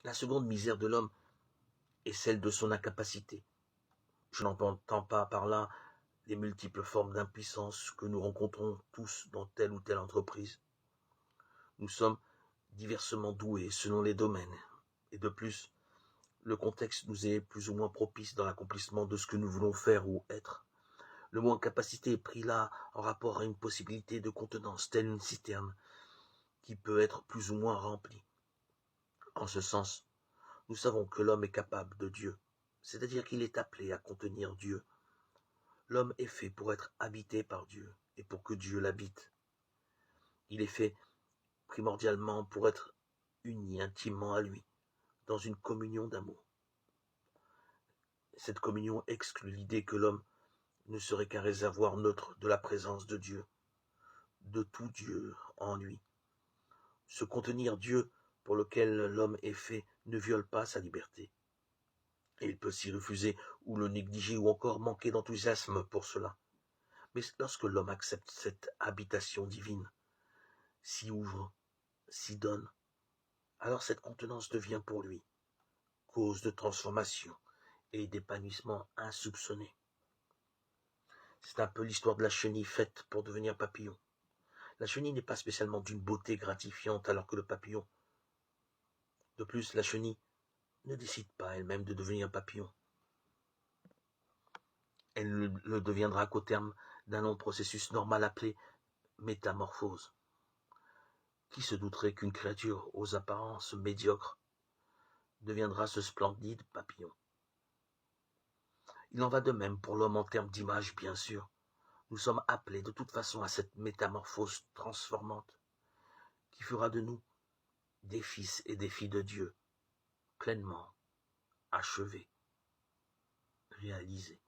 La seconde misère de l'homme est celle de son incapacité. Je n'entends pas par là les multiples formes d'impuissance que nous rencontrons tous dans telle ou telle entreprise. Nous sommes diversement doués selon les domaines, et de plus, le contexte nous est plus ou moins propice dans l'accomplissement de ce que nous voulons faire ou être. Le mot incapacité est pris là en rapport à une possibilité de contenance, telle une citerne, qui peut être plus ou moins remplie. En ce sens, nous savons que l'homme est capable de Dieu, c'est-à-dire qu'il est appelé à contenir Dieu. L'homme est fait pour être habité par Dieu et pour que Dieu l'habite. Il est fait primordialement pour être uni intimement à lui, dans une communion d'amour. Cette communion exclut l'idée que l'homme ne serait qu'un réservoir neutre de la présence de Dieu, de tout Dieu en lui. Ce contenir Dieu pour lequel l'homme est fait ne viole pas sa liberté. Et il peut s'y refuser ou le négliger ou encore manquer d'enthousiasme pour cela. Mais lorsque l'homme accepte cette habitation divine, s'y ouvre, s'y donne, alors cette contenance devient pour lui cause de transformation et d'épanouissement insoupçonné. C'est un peu l'histoire de la chenille faite pour devenir papillon. La chenille n'est pas spécialement d'une beauté gratifiante alors que le papillon. De plus, la chenille ne décide pas elle-même de devenir papillon. Elle ne le deviendra qu'au terme d'un long processus normal appelé métamorphose. Qui se douterait qu'une créature aux apparences médiocres deviendra ce splendide papillon? Il en va de même pour l'homme en termes d'image, bien sûr. Nous sommes appelés de toute façon à cette métamorphose transformante qui fera de nous des fils et des filles de Dieu, pleinement achevés, réalisés.